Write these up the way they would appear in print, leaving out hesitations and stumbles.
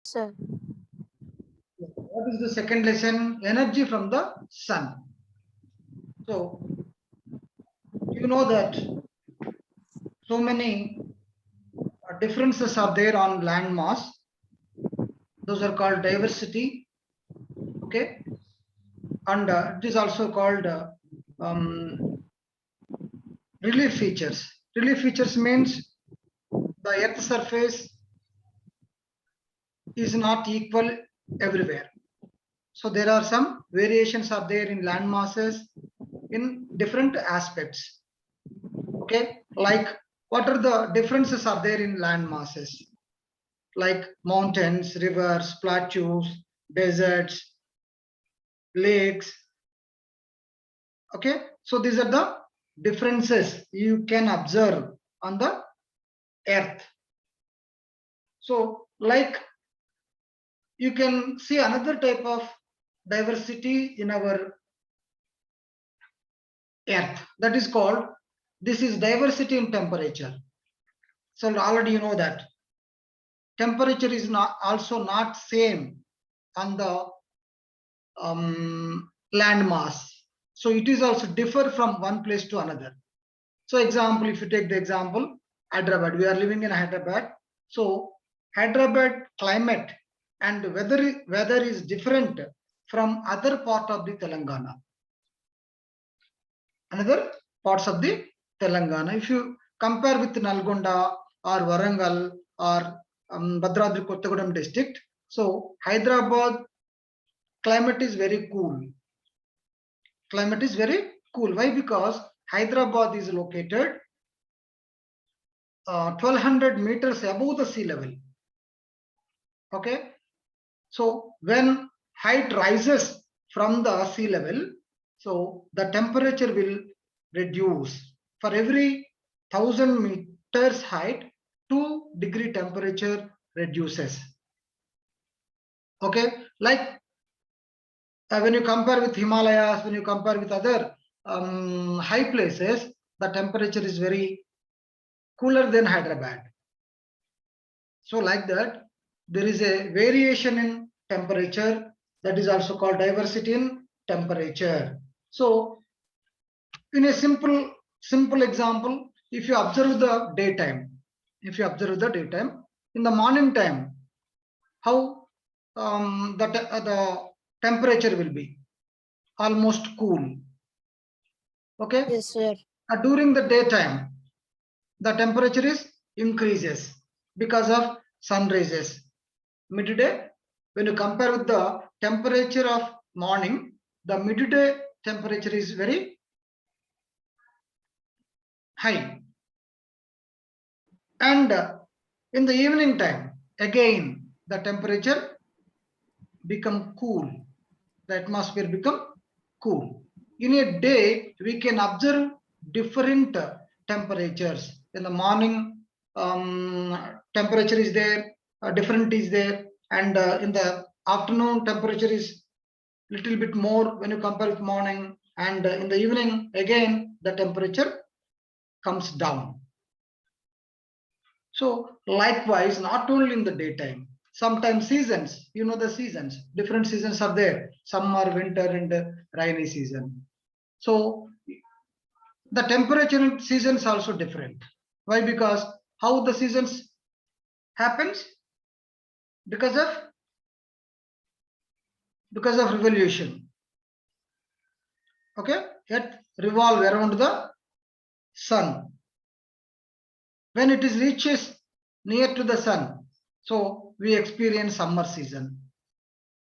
Sir. What is the second lesson? Energy from the sun. So you know that so many differences are there on land mass. Those are called diversity. Okay, and it is also called relief features. Relief features means the earth surface is not equal everywhere. So there are some variations are there in land masses in different aspects. Okay, like what are the differences are there in land masses? Like mountains, rivers, plateaus, deserts, lakes. Okay, so these are the differences you can observe on the earth. So like you can see another type of diversity in our earth, that is called, this is diversity in temperature. So already you know that temperature is not also not same on the land mass. So it is also differ from one place to another. So example, if you take the example Hyderabad, we are living in Hyderabad. So Hyderabad climate and weather is different from other part of the Telangana. Another parts of the Telangana. If you compare with Nalgonda or Warangal or Bhadradri Kottagudem district, so Hyderabad climate is very cool. Climate is very cool. Why? Because Hyderabad is located 1200 meters above the sea level. Okay, so when height rises from the sea level, so the temperature will reduce. For every 1000 meters height, 2-degree temperature reduces. Okay, like when you compare with Himalayas, when you compare with other high places, the temperature is very cooler than Hyderabad. So like that, there is a variation in temperature, that is also called diversity in temperature. So in a simple example, if you observe the daytime, in the morning time, how the temperature will be almost cool. Okay. Yes, sir. During the daytime, the temperature is increases because of sun rays. Midday, when you compare with the temperature of morning, the midday temperature is very high. And in the evening time, again, the temperature become cool. The atmosphere become cool. In a day, we can observe different temperatures. In the morning, temperature is there, different is there, and in the afternoon, temperature is little bit more when you compare with morning, and in the evening, again, the temperature comes down. So likewise, not only in the daytime, sometimes seasons, you know the seasons, different seasons are there, summer, winter, and rainy season. So the temperature in seasons also different. Why? Because how the seasons happens? Because of revolution. Okay, Earth revolve around the sun. When it is reaches near to the sun, so we experience summer season.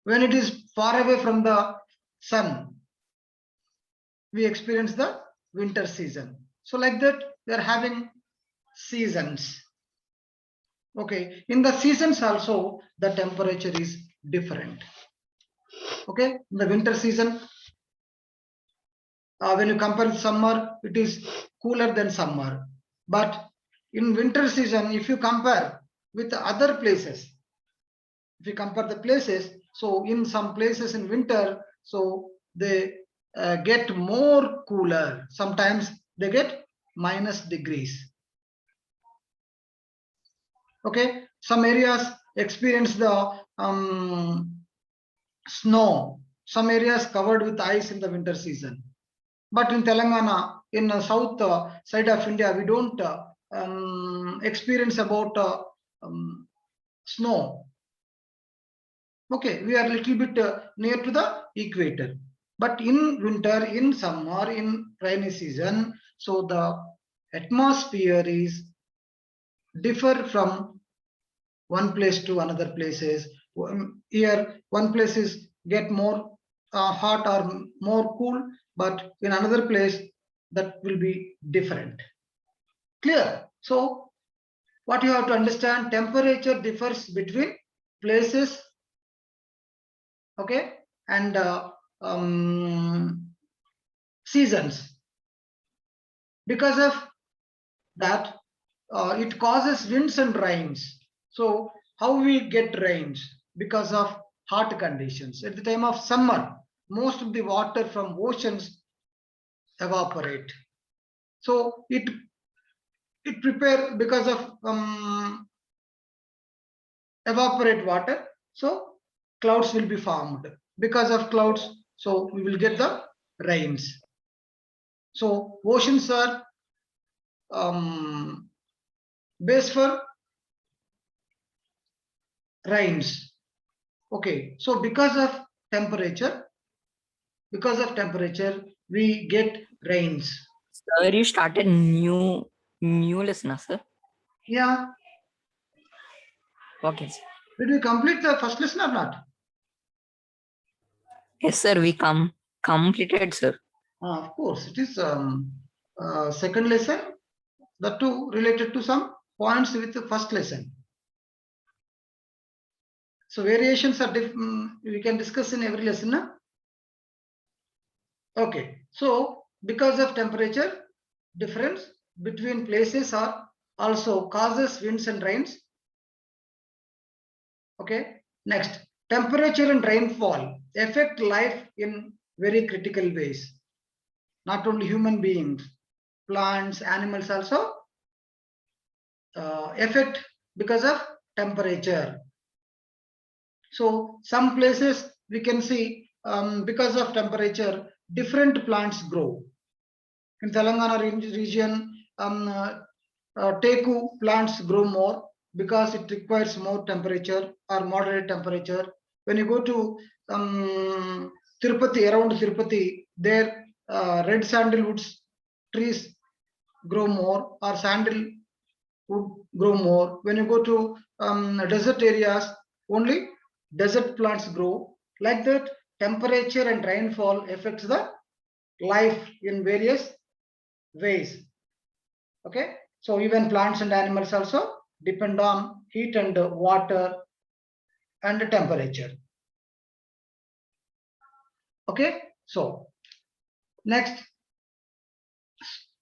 When it is far away from the sun, we experience the winter season. So like that, we are having seasons. Okay, in the seasons also, the temperature is different. Okay, in the winter season, when you compare with summer, it is cooler than summer. But in winter season, if you compare with other places, if you compare the places, so in some places in winter, so they get more cooler. Sometimes they get -degrees. Okay, some areas experience the snow. Some areas covered with ice in the winter season. But in Telangana, in south side of India, we don't experience about snow. Okay, we are a little bit near to the equator. But in winter, in summer, in rainy season, so the atmosphere is differ from one place to another places. Here, one place is get more hot or more cool, but in another place that will be different. Clear? So what you have to understand, temperature differs between places, okay, and seasons. Because of that, it causes winds and rains. So how we get rains? Because of hot conditions. At the time of summer, most of the water from oceans evaporate. So it prepare because of evaporate water. So clouds will be formed. Because of clouds, so we will get the rains. So oceans are base for rains. Okay, so because of temperature, we get rains. Sir, you started new listener, sir. Yeah. Okay, sir. Did we complete the first lesson or not? Yes, sir. We completed, sir. Of course, it is second lesson. The two related to some points with the first lesson. So variations are we can discuss in every lesson. No? Okay. So because of temperature difference between places are also causes winds and rains. Okay. Next, temperature and rainfall affect life in very critical ways. Not only human beings, plants, animals also affect because of temperature. So some places we can see because of temperature, different plants grow. In Telangana region, teku plants grow more because it requires more temperature or moderate temperature. When you go to Tirupati, around Tirupati, there red sandalwoods trees grow more, or sandal would grow more. When you go to desert areas, only desert plants grow. Like that, temperature and rainfall affects the life in various ways. Okay, so even plants and animals also depend on heat and water and temperature. Okay, so next,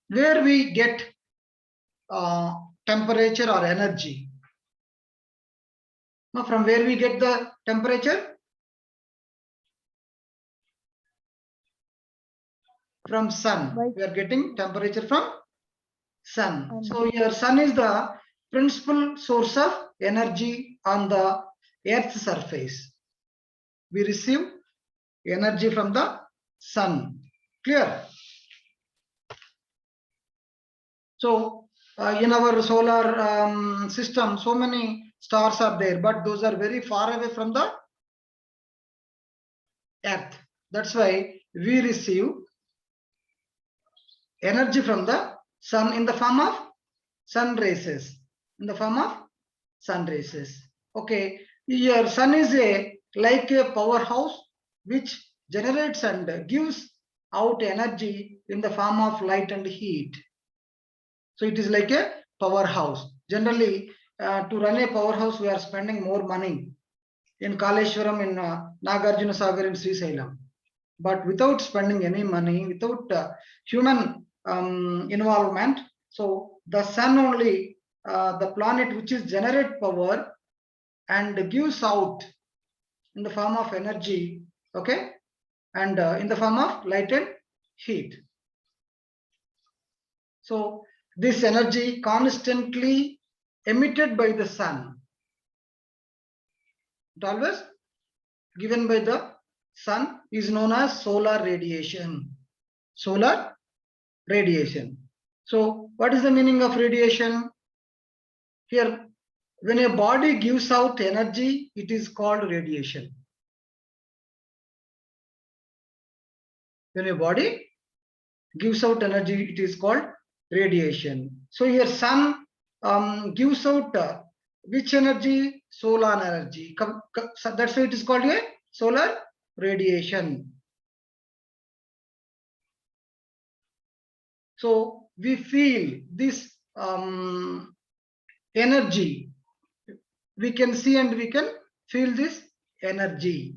where we get temperature or energy? Now, from where we get the temperature? From sun. We are getting temperature from sun. So your sun is the principal source of energy on the Earth's surface. We receive energy from the sun. Clear? So in our solar system, so many stars are there, but those are very far away from the Earth. That's why we receive energy from the sun in the form of sun rays. Okay, your sun is like a powerhouse which generates and gives out energy in the form of light and heat. So it is like a powerhouse. Generally, to run a powerhouse, we are spending more money in Kaleshwaram, in Nagarjuna Sagar, in Srisailam. But without spending any money, without human involvement, so the sun only, the planet which is generate power and gives out in the form of energy, okay, and in the form of light and heat. So this energy constantly emitted by the sun It always given by the sun is known as solar radiation. Solar radiation. So what is the meaning of radiation? Here, when a body gives out energy, it is called radiation. When a body gives out energy, it is called radiation. So here sun gives out which energy? Solar energy. So that's why it is called a solar radiation. So we feel this energy. We can see and we can feel this energy.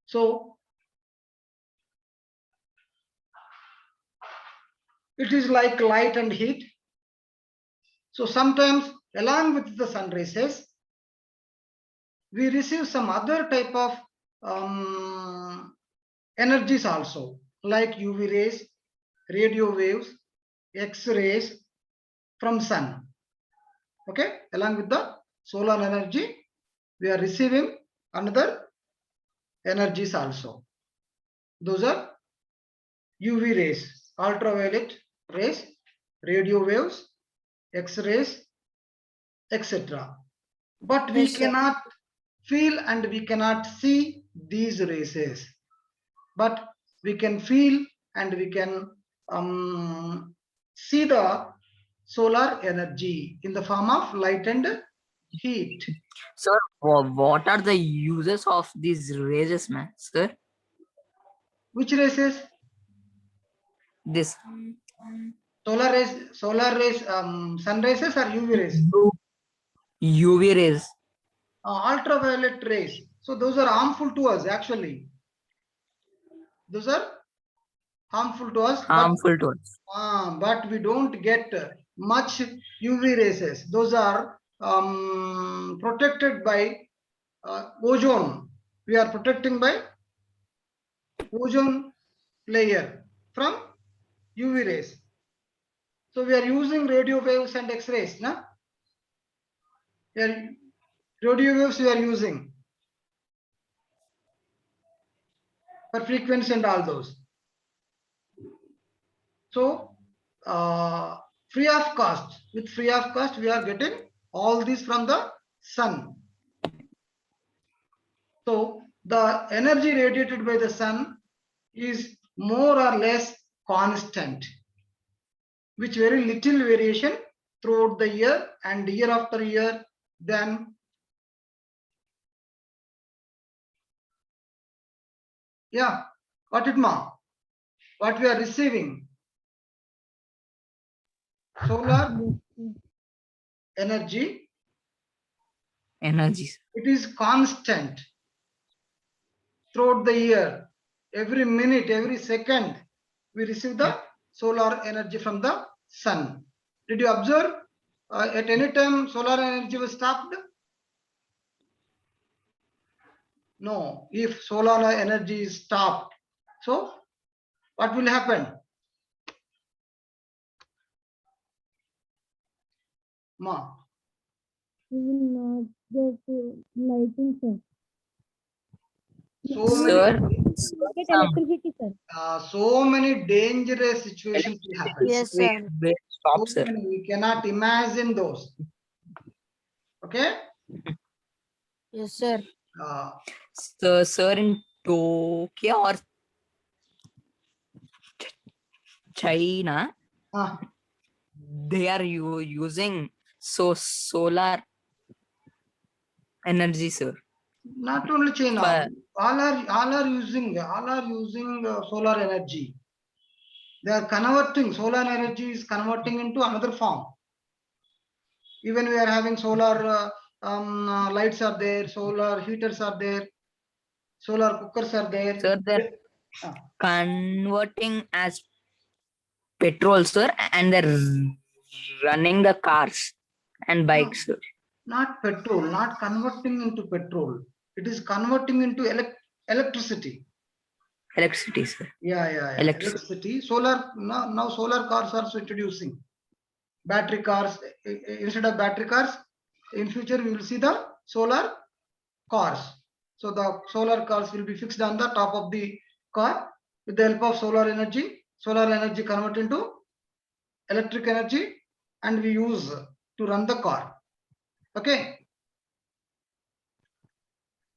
So it is like light and heat. So sometimes along with the sun rays, we receive some other type of energies also, like UV rays, radio waves, X-rays from sun. Okay, along with the solar energy, we are receiving another energies also. Those are UV rays, ultraviolet rays, radio waves, X-rays, etc. But we Yes, sir. cannot feel and we cannot see these rays. But we can feel and we can see the solar energy in the form of light and heat. Sir, what are the uses of these rays, man? Sir, Which rays? this Solar rays, sun rays or UV rays? UV rays. Ultraviolet rays. So those are harmful to us actually. Those are harmful to us. Harmful to us. But we don't get much UV rays. Those are protected by ozone. We are protecting by ozone layer from UV rays. So we are using radio waves and X-rays. Radio waves we are using for frequency and all those. So free of cost, with free of cost, we are getting all these from the sun. So the energy radiated by the sun is more or less constant, which very little variation throughout the year and year after year. Then yeah, got it, ma? What we are receiving? Solar energy. Energies. It is constant throughout the year. Every minute, every second, we receive the solar energy from the sun. Did you observe at any time solar energy was stopped? No. If solar energy is stopped, so what will happen? Ma. We will not get lighting, sir. So Sir, many, Get electricity, sir. so many dangerous situations will happen. Yes, sir. Stop, So sir. many, we cannot imagine those. Okay. Yes, sir. So, sir, in Tokyo or China, they are using solar energy, sir. Not only China, But- all are using solar energy. They are converting, solar energy is converting into another form. Even we are having solar lights are there, solar heaters are there, solar cookers are there. Sir, they're converting as petrol, sir, and they're running the cars and bikes, sir. Not petrol, not converting into petrol. It is converting into electricity. Electricity, sir. Yeah. Electricity. Solar, now solar cars are also introducing. Battery cars, instead of battery cars, in future we will see the solar cars. So the solar cars will be fixed on the top of the car with the help of solar energy. Solar energy convert into electric energy and we use to run the car. Okay.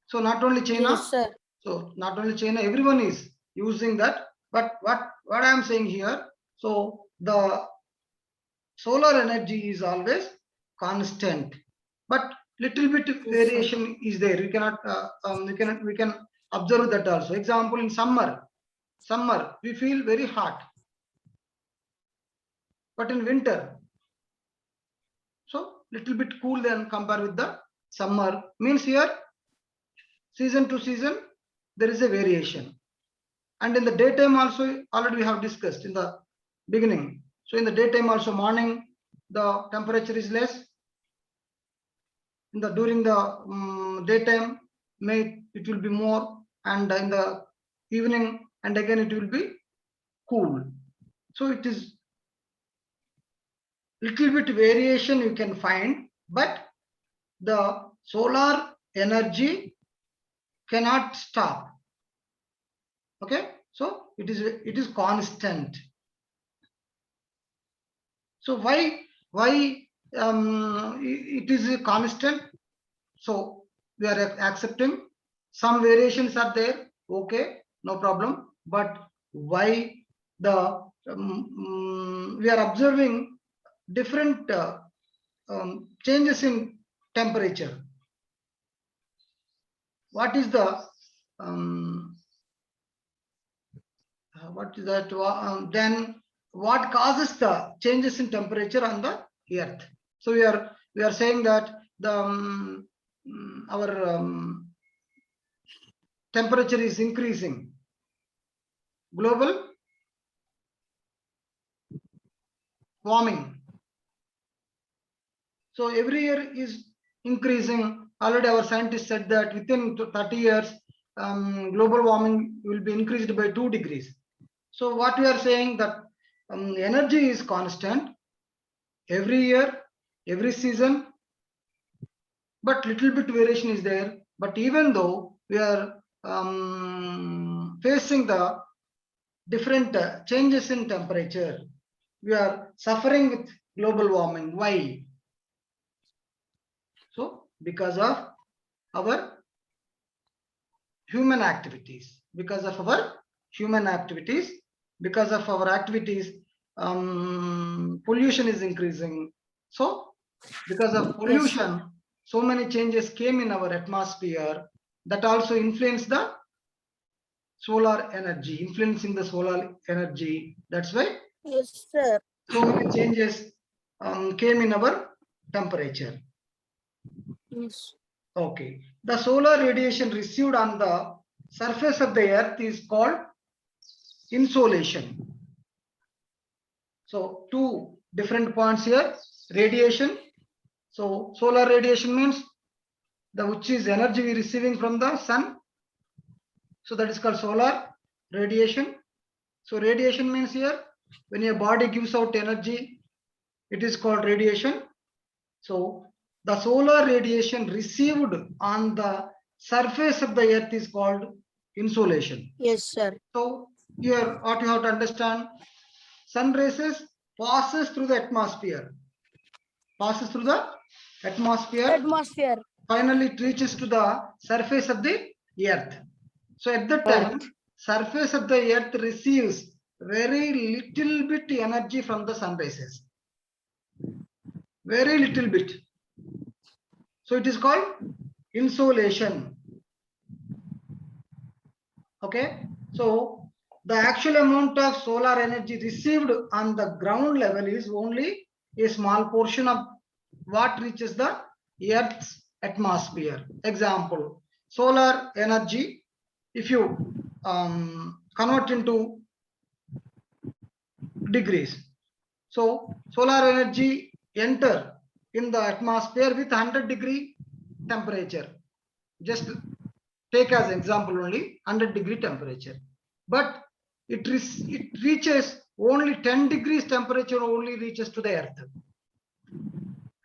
So not only China, Yes, sir. so not only China, everyone is using that. But what I am saying here, so the solar energy is always constant, but little bit variation is there. We cannot, we can observe that also. Example, in summer we feel very hot, but in winter, so little bit cool than compared with the summer. Means here, season to season, there is a variation. And in the daytime also, already we have discussed in the beginning. So in the daytime also, morning, the temperature is less. During the daytime, it will be more, and in the evening, and again it will be cool. So it is little bit variation you can find, but the solar energy cannot stop. Okay, so it is constant. So why it is constant? So we are accepting some variations are there. Okay, no problem. But why the we are observing different changes in temperature? What is the what is that? Then what causes the changes in temperature on the earth? So we are saying that the our temperature is increasing. Global warming. So every year is increasing. Already our scientists said that within 30 years, global warming will be increased by 2 degrees. So what we are saying that energy is constant every year, every season, but little bit variation is there. But even though we are facing the different changes in temperature, we are suffering with global warming. Why? So because of our human activities, because of our activities, pollution is increasing. So because of pollution, so many changes came in our atmosphere that also influence the solar energy, influencing the solar energy. That's why Yes, sir. so many changes came in our temperature. Yes. Okay. The solar radiation received on the surface of the earth is called insolation. So two different points here. Radiation. So solar radiation means which is energy we receiving from the sun. So that is called solar radiation. So radiation means here when your body gives out energy, it is called radiation. So the solar radiation received on the surface of the earth is called insolation. Yes, sir. So here what you have to understand, sun rays passes through the atmosphere. Atmosphere. Finally it reaches to the surface of the earth. So at that time, surface of the earth receives very little bit energy from the sun rays. Very little bit. So it is called insolation. Okay. So the actual amount of solar energy received on the ground level is only a small portion of what reaches the Earth's atmosphere. Example, solar energy, if you convert into degrees. So solar energy enter in the atmosphere with 100-degree temperature. Just take as example only 100-degree temperature. But it reaches only 10 degrees temperature only reaches to the earth.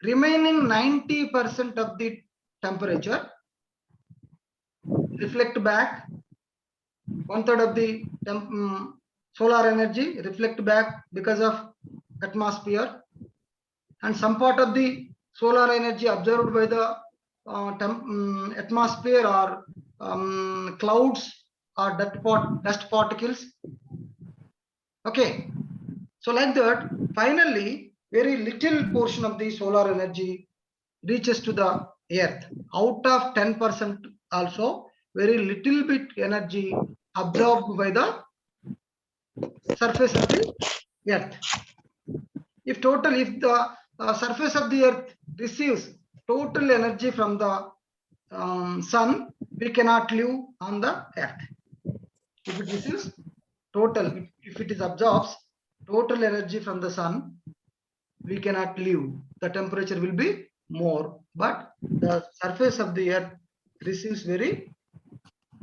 Remaining 90% of the temperature, reflect back 1/3 of the solar energy reflect back because of atmosphere, and some part of the solar energy absorbed by the atmosphere or clouds or dust particles. Okay, so like that, finally, very little portion of the solar energy reaches to the earth. Out of 10% also, very little bit energy absorbed by the surface of the earth. If the surface of the earth receives total energy from the sun, we cannot live on the earth. If it receives total, if it is absorbs total energy from the sun, we cannot live. The temperature will be more, but the surface of the earth receives very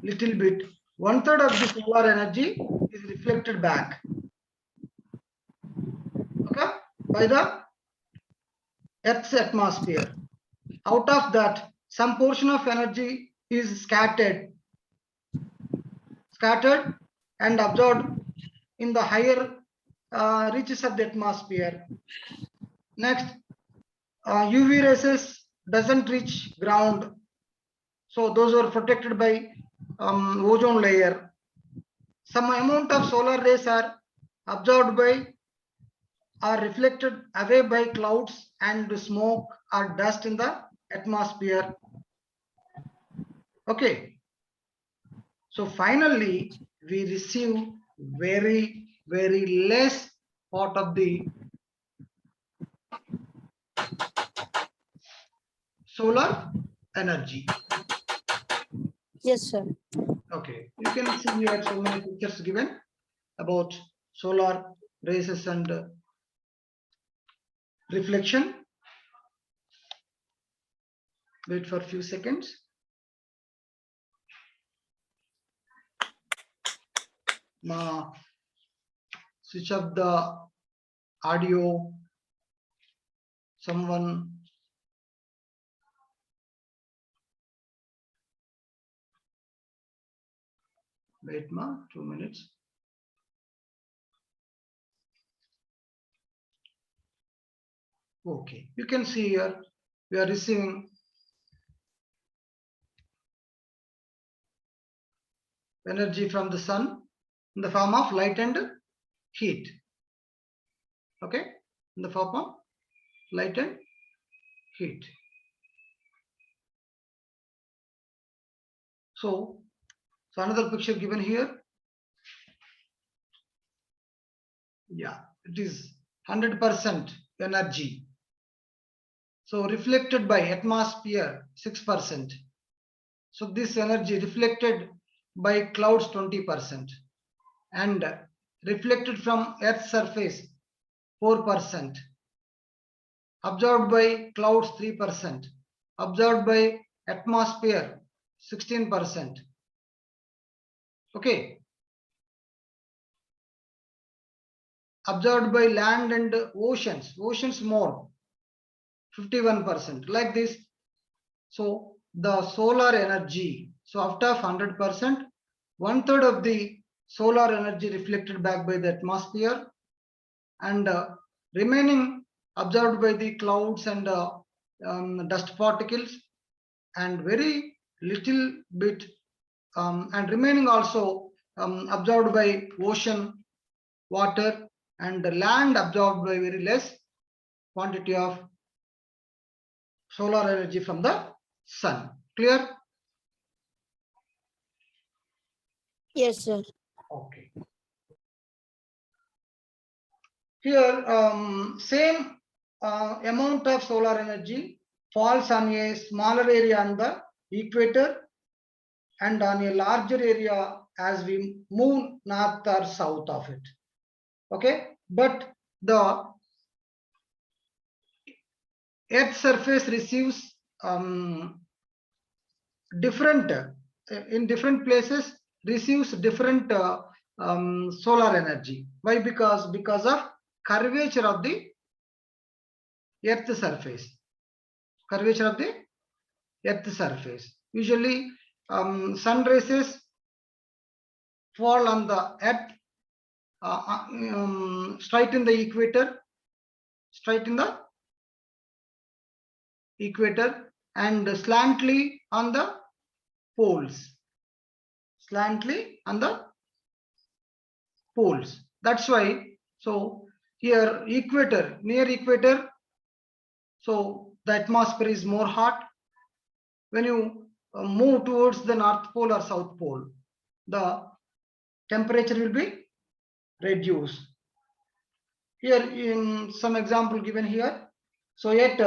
little bit. 1/3 of the solar energy is reflected back, okay, by the earth's atmosphere. Out of that, some portion of energy is scattered and absorbed in the higher reaches of the atmosphere. Next, UV rays doesn't reach ground, so those are protected by ozone layer. Some amount of solar rays are absorbed by or reflected away by clouds and smoke or dust in the atmosphere. Okay, so finally we receive very less part of the solar energy. Yes, sir. Okay, you can see here so many pictures given about solar rays and reflection. Wait for a few seconds. Switch off the audio. Someone. Wait, 2 minutes. Okay, you can see here we are receiving energy from the sun in the form of light and heat. Okay, in the form of light and heat. So another picture given here. Yeah, it is 100% energy. So reflected by atmosphere 6%. So this energy reflected by clouds 20% and reflected from Earth's surface 4%. Absorbed by clouds 3%. Absorbed by atmosphere 16%. Okay. Absorbed by land and oceans more 51%, like this. So the solar energy, so out of 100%, 1/3 of the solar energy reflected back by the atmosphere and remaining absorbed by the clouds and dust particles, and very little bit and remaining also absorbed by ocean water, and the land absorbed by very less quantity of solar energy from the sun. Clear? Yes, sir. Okay. Here, same amount of solar energy falls on a smaller area on the equator and on a larger area as we move north or south of it. Okay, but the Earth's surface receives different in different places receives different solar energy. Why? Because of curvature of the Earth surface. Curvature of the Earth surface. Usually, sun rays fall on the Earth straight in the equator, and slantly on the poles. That's why, so here equator, near equator, so the atmosphere is more hot. When you move towards the North Pole or South Pole, the temperature will be reduced. Here in some example given here. So at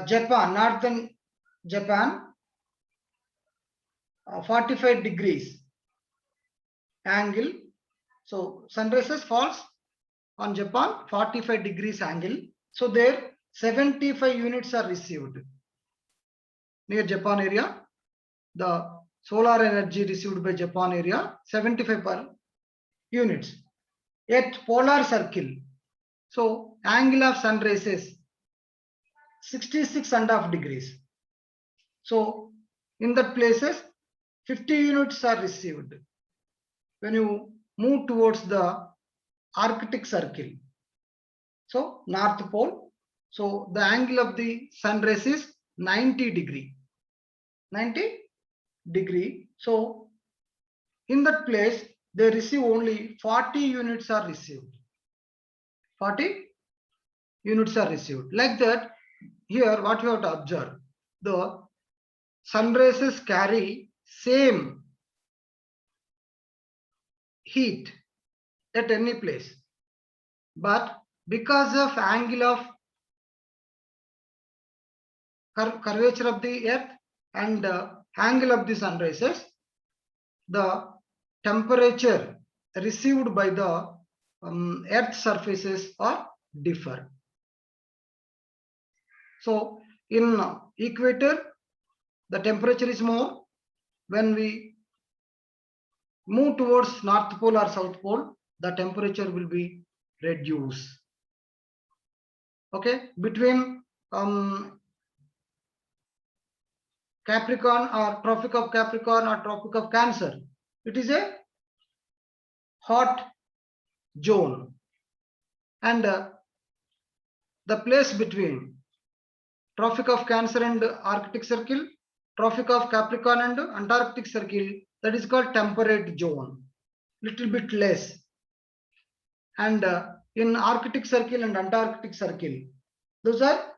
Japan, northern Japan, 45 degrees angle. So sun rays falls on Japan 45 degrees angle. So there 75 units are received. Near Japan area, the solar energy received by Japan area 75 per units. At polar circle, so angle of sun rays is 66.5 degrees. So in that places 50 units are received. When you move towards the Arctic circle, so North Pole, so the angle of the sun rays is 90 degree. So in that place they receive only 40 units are received. 40 units are received. Like that, here what you have to observe, the sun rays carry same heat at any place, but because of angle of curvature of the Earth and angle of the sun rays, the temperature received by the Earth surfaces are differ. So in equator, the temperature is more. When we move towards North Pole or South Pole, the temperature will be reduced. Okay, between Capricorn or Tropic of Capricorn or Tropic of Cancer, it is a hot zone, and the place between Tropic of Cancer and Arctic Circle, Tropic of Capricorn and Antarctic Circle, that is called temperate zone, little bit less. And in Arctic Circle and Antarctic Circle, those are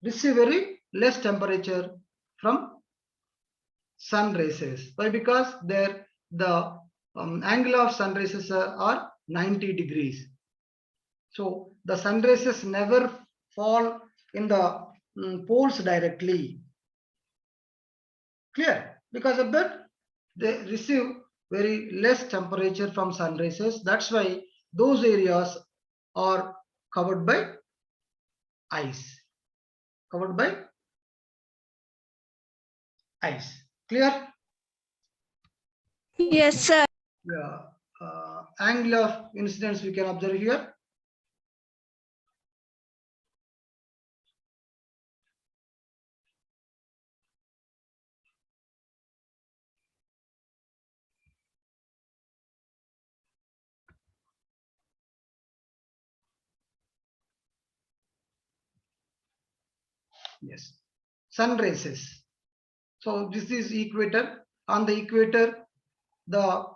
receive very less temperature from sun rays. Why? Because there the angle of sun rays are 90 degrees. So the sun rays never fall in the poles directly. Clear? Because of that, they receive very less temperature from sun rays. That's why those areas are covered by ice. Clear? Yes, sir. Yeah. Angle of incidence we can observe here. Yes, sun rays. So this is equator. On the equator, the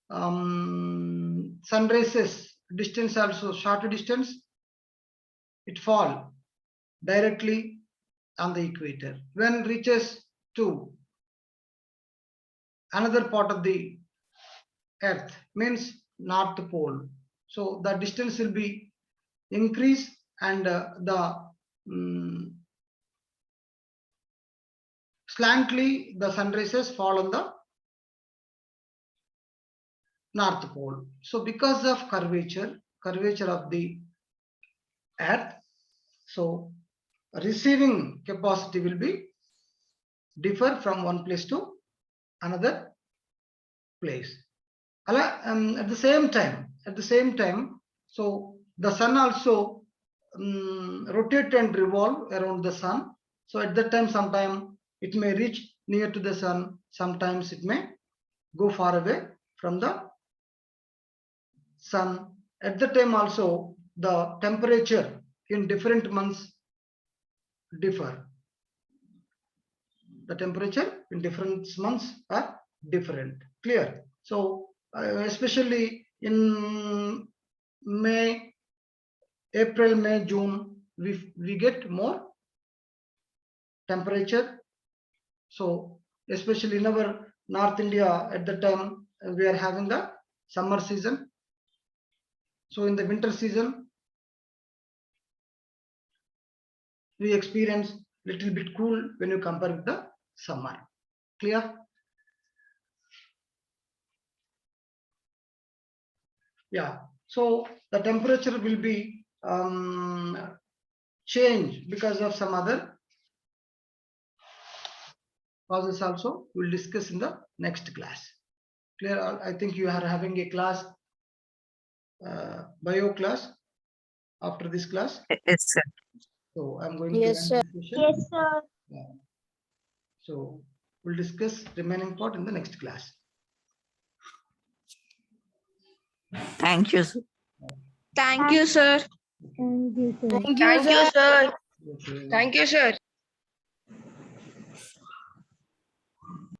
sun rays distance also shorter distance. It fall directly on the equator. When reaches to another part of the Earth, means North Pole, so the distance will be increased, and slantly the sun rays fall on the North Pole. So because of curvature of the Earth, so receiving capacity will be differ from one place to another place. At the same time, so the sun also rotate and revolve around the sun. So at that time, sometime it may reach near to the sun, sometimes it may go far away from the sun. At the time also, the temperature in different months differ. The temperature in different months are different. Clear? So especially in May, April, May, June, we get more temperature. So especially in our North India, at the time we are having the summer season. So in the winter season, we experience little bit cool when you compare with the summer. Clear? Yeah. So the temperature will be changed because of some other causes also. We'll discuss in the next class. Clear? I think you are having a class, bio class after this class. Yes, sir. So I'm going Yes, to sir. end this session. Yes, sir. Yeah. So we'll discuss remaining part in the next class. Thank you, sir. Thank you, sir. Thank you, sir. Thank you, sir. Okay. Thank you, sir.